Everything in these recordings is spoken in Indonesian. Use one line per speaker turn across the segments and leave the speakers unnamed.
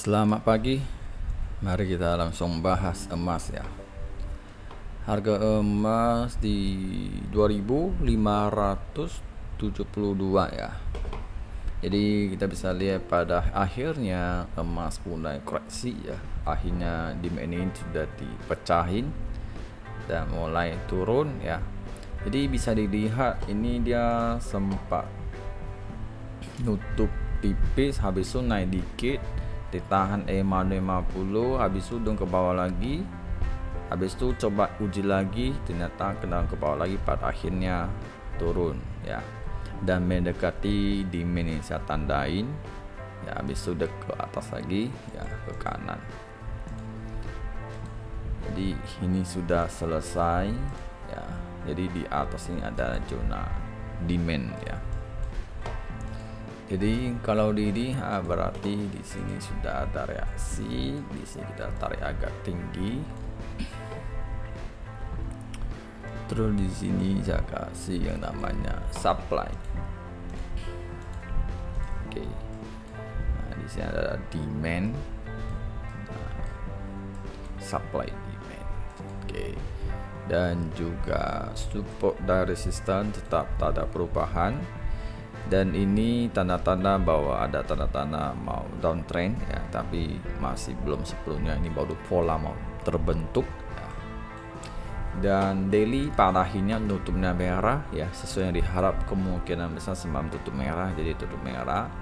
Selamat pagi, mari kita langsung bahas emas ya. Harga emas di 2572 ya. Jadi kita bisa lihat pada akhirnya emas mulai koreksi ya. Akhirnya demand ini sudah dipecahin dan mulai turun ya. Jadi bisa dilihat ini dia sempat nutup tipis, habis itu naik dikit, ditahan EMA 50, habis itu dong ke bawah lagi, habis itu coba uji lagi, ternyata kena ke bawah lagi, pada akhirnya turun ya, dan mendekati demand yang saya tandain ya, habis itu udah ke atas lagi ya, ke kanan. Jadi ini sudah selesai ya, jadi di atas ini ada zona demand ya. Jadi kalau dilihat berarti di sini sudah ada reaksi, di sini kita tarik agak tinggi. Terus di sini saya kasih yang namanya supply. Oke. Nah, di sini ada demand, supply demand. Oke. Dan juga support dan resistance tetap tak ada perubahan. Dan ini tanda-tanda bahwa ada tanda-tanda mau downtrend ya, tapi masih belum sepenuhnya, ini baru pola mau terbentuk ya. Dan daily pada akhirnya tutupnya merah ya, sesuai yang diharap, kemungkinan besar semalam tutup merah, jadi tutup merah.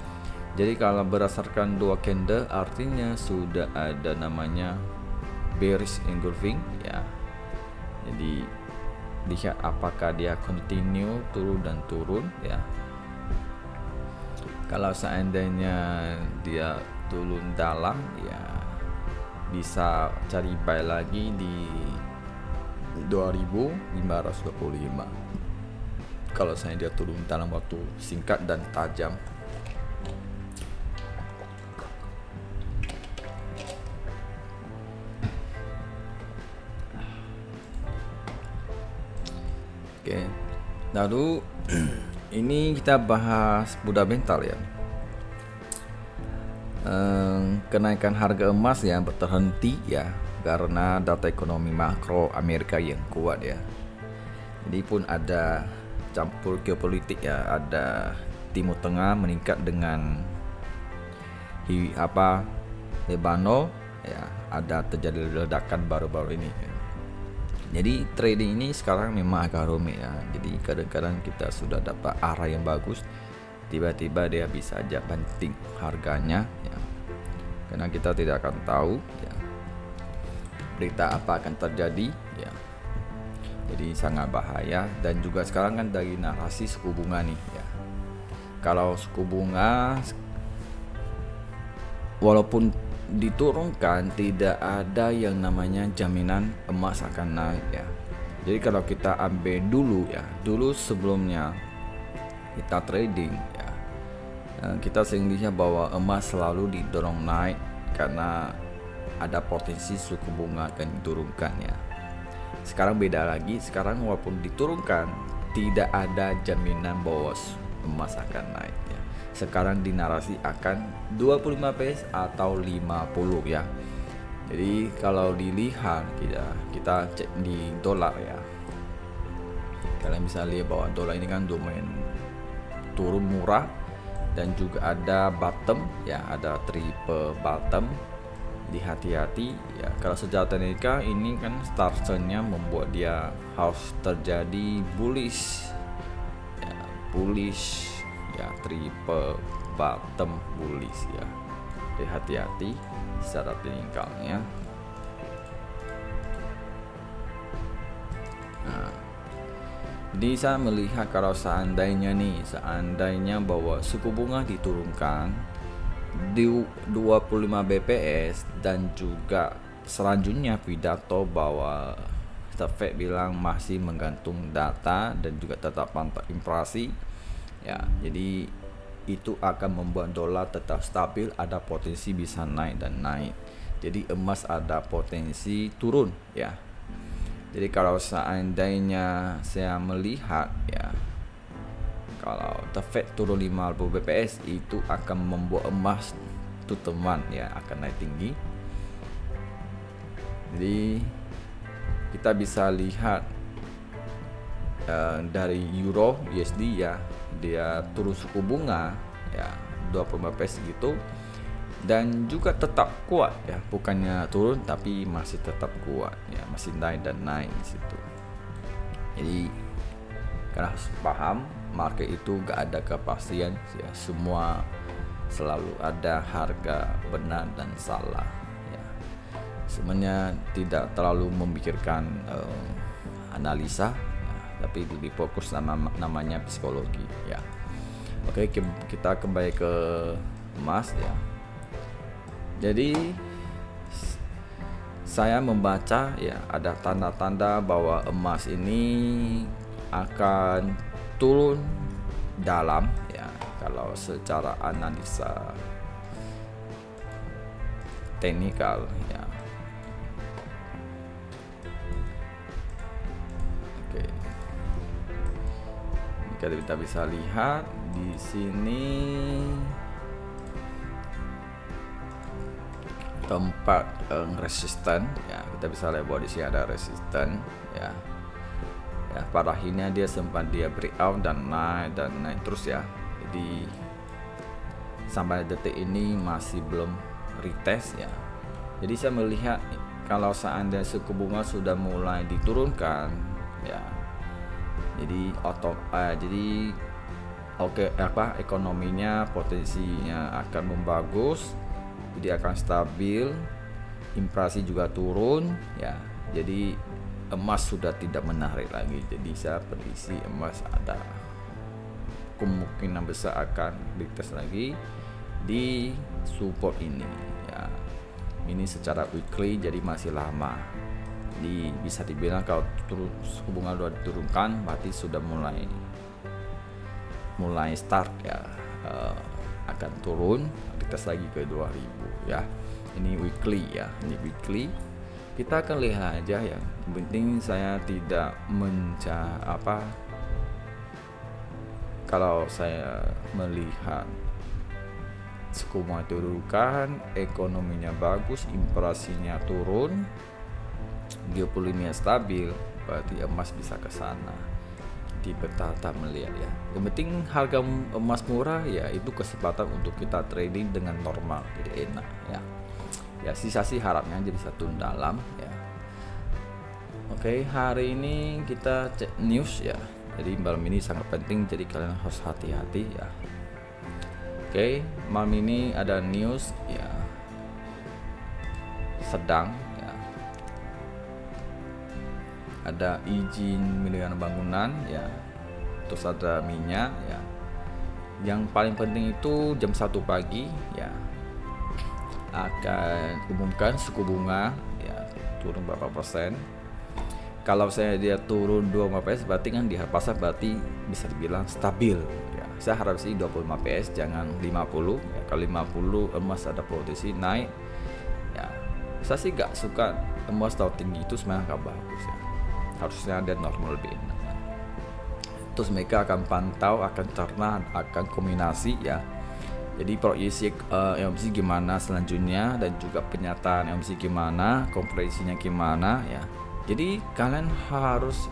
Jadi kalau berdasarkan dua candle artinya sudah ada namanya bearish engulfing ya. Jadi lihat apakah dia continue turun dan turun ya. Kalau seandainya dia turun dalam ya, bisa cari buy lagi di 2525. Kalau saya dia turun dalam waktu singkat dan tajam. Oke. Lalu ini kita bahas fundamental ya. Kenaikan harga emas ya terhenti ya karena data ekonomi makro Amerika yang kuat ya. Jadi pun ada campur geopolitik ya, ada Timur Tengah meningkat dengan Lebanon ya, ada terjadi ledakan baru-baru ini ya. Jadi trading ini sekarang memang agak rumit ya. Jadi kadang-kadang kita sudah dapat arah yang bagus, tiba-tiba dia bisa aja banting harganya ya. Karena kita tidak akan tahu ya berita apa akan terjadi ya. Jadi sangat bahaya. Dan juga sekarang kan dari narasi suku bunga nih ya. Kalau suku bunga walaupun diturunkan, tidak ada yang namanya jaminan emas akan naik ya. Jadi kalau kita ambil dulu sebelumnya kita trading ya, kita sering lihat bahwa emas selalu didorong naik karena ada potensi suku bunga akan diturunkan ya. Sekarang beda lagi, sekarang walaupun diturunkan tidak ada jaminan bahwa emas akan naik ya. Sekarang dinarasi akan 25 base atau 50 ya. Jadi kalau dilihat kita cek di dolar ya, kalian bisa lihat bahwa dolar ini kan domain turun murah dan juga ada bottom ya, ada triple bottom. Hati-hati ya, kalau secara teknikal ini kan startnya membuat dia harus terjadi bullish ya, triple bottom bullish ya. Jadi hati-hati secara teknikalnya. Nah, jadi saya melihat kalau seandainya bahwa suku bunga diturunkan di 25 bps dan juga selanjutnya pidato bahwa The Fed bilang masih menggantung data dan juga tetap pantau inflasi ya, jadi itu akan membuat dolar tetap stabil, ada potensi bisa naik dan naik. Jadi emas ada potensi turun ya. Jadi kalau seandainya saya melihat ya, kalau The Fed turun 50 bps itu akan membuat emas itu teman ya akan naik tinggi. Jadi kita bisa lihat dari Euro USD ya, dia turun suku bunga ya 25 bps gitu, dan juga tetap kuat ya, bukannya turun tapi masih tetap kuat ya, masih naik dan naik di situ. Jadi karena harus paham market itu gak ada kepastian ya, semua selalu ada harga benar dan salah ya. Sebenarnya tidak terlalu memikirkan analisa ya, tapi lebih fokus namanya psikologi ya. Oke, kita kembali ke emas ya. Jadi saya membaca ya, ada tanda-tanda bahwa emas ini akan turun dalam ya, kalau secara analisa teknikal ya. Oke, kita bisa lihat di sini tempat resisten ya, kita bisa lihat bahwa di sini ada resisten ya. Ya, pada akhirnya dia sempat breakout dan naik terus ya. Jadi sampai detik ini masih belum retest ya. Jadi saya melihat kalau seandainya suku bunga sudah mulai diturunkan ya, jadi ekonominya potensinya akan membagus, jadi akan stabil, inflasi juga turun ya. Jadi emas sudah tidak menarik lagi. Jadi saya prediksi emas ada kemungkinan besar akan retest lagi di support ini ya. Ini secara weekly, jadi masih lama. Jadi bisa dibilang kalau suku bunga sudah diturunkan berarti sudah mulai start ya, akan turun, retest lagi ke 2000 ya. Ini weekly ya, ini weekly. Kita akan lihat aja ya. Yang penting saya tidak kalau saya melihat suku bunga turunkan, ekonominya bagus, inflasinya turun, geopolitiknya stabil, berarti emas bisa ke sana. Di bertahap melihat ya. Yang penting harga emas murah ya, itu kesempatan untuk kita trading dengan normal, jadi enak ya. Ya sisa sih harapnya aja bisa turun dalam ya. Oke, hari ini kita cek news ya. Jadi malam ini sangat penting, jadi kalian harus hati-hati ya. Oke, malam ini ada news ya, sedang ya, ada izin milikan bangunan ya, terus ada minyak ya. Yang paling penting itu jam 1 pagi ya akan umumkan suku bunga ya, turun berapa persen. Kalau saya dia turun 25 PS berarti kan di pasar berarti bisa dibilang stabil ya. Saya harap sih 25 PS, jangan 50 ya. Kalau 50 emas ada potensi naik ya. Saya sih gak suka emas terlalu tinggi, itu sebenarnya gak bagus ya. Harusnya ada normal lebih enak ya. Terus mereka akan pantau, akan cerna, akan kombinasi ya. Jadi proyeksi MMC gimana selanjutnya, dan juga penyataan MMC gimana, kompresinya gimana ya. Jadi kalian harus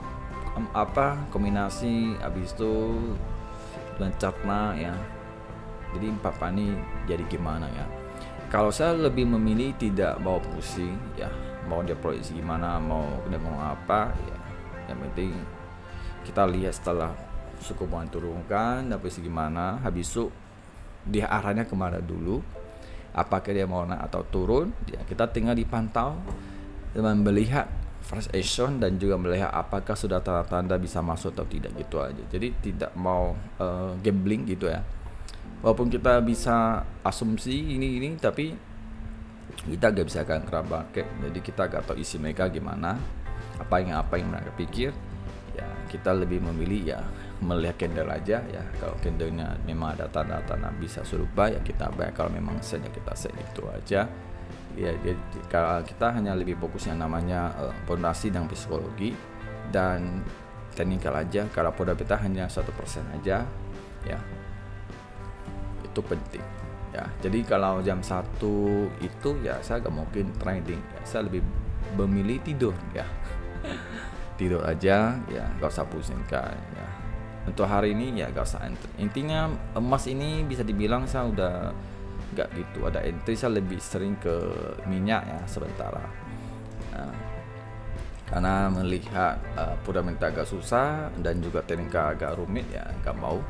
kombinasi, habis itu mencerna ya. Jadi 4 ini jadi gimana ya. Kalau saya lebih memilih tidak mau pusing ya, mau dia proyeksi gimana, mau apa ya. Yang penting kita lihat setelah suku bunga turunkan, tapi gimana, habis itu dia arahnya kemana dulu, apakah dia mau naik atau turun ya. Kita tinggal dipantau dan melihat fresh action, dan juga melihat apakah sudah tanda-tanda bisa masuk atau tidak, gitu aja. Jadi tidak mau gambling gitu ya, walaupun kita bisa asumsi ini tapi kita gak bisa kan market. Jadi kita gak tahu isi mereka gimana, apa yang mereka pikir ya. Kita lebih memilih ya melihat candle aja ya. Kalau candlenya memang ada tanda-tanda bisa serupa ya kita buy, kalau memang setnya kita set, itu aja ya. Jadi kita hanya lebih fokus yang namanya fondasi dan psikologi dan teknikal aja. Kalau probabilitas hanya 1% aja ya, itu penting ya. Jadi kalau jam 1 itu ya saya gak mungkin trading ya. Saya lebih memilih tidur ya. Tidur aja ya, gak usah pusingkan ya. Untuk hari ini ya gak usah entry. Intinya emas ini bisa dibilang saya udah gak gitu ada entry, saya lebih sering ke minyak ya sementara. Nah, karena melihat fundamental agak susah dan juga teknikal agak rumit ya gak mau.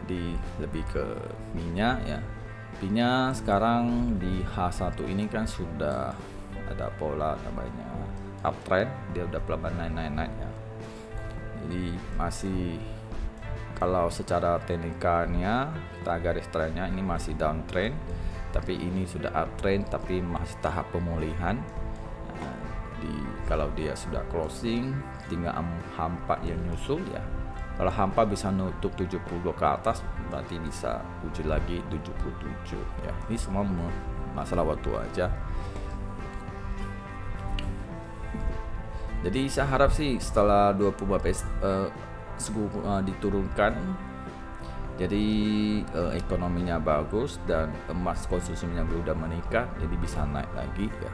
Jadi lebih ke minyak ya. Minyak sekarang di H1 ini kan sudah ada pola namanya uptrend, dia udah pelan naik ya. Jadi masih kalau secara teknikalnya kita garis trennya ini masih downtrend, tapi ini sudah uptrend tapi masih tahap pemulihan. Jadi kalau dia sudah closing tinggal hampa yang nyusul ya. Kalau hampa bisa nutup 70 ke atas berarti bisa uji lagi 77 ya. Ini semua masalah waktu aja. Jadi saya harap sih setelah 20 bps diturunkan, jadi ekonominya bagus dan emas konsumsinya udah meningkat, jadi bisa naik lagi ya.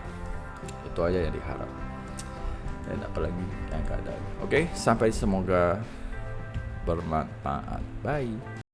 Itu aja yang diharap. Dan apalagi yang keadaan. Oke, sampai semoga bermanfaat. Bye.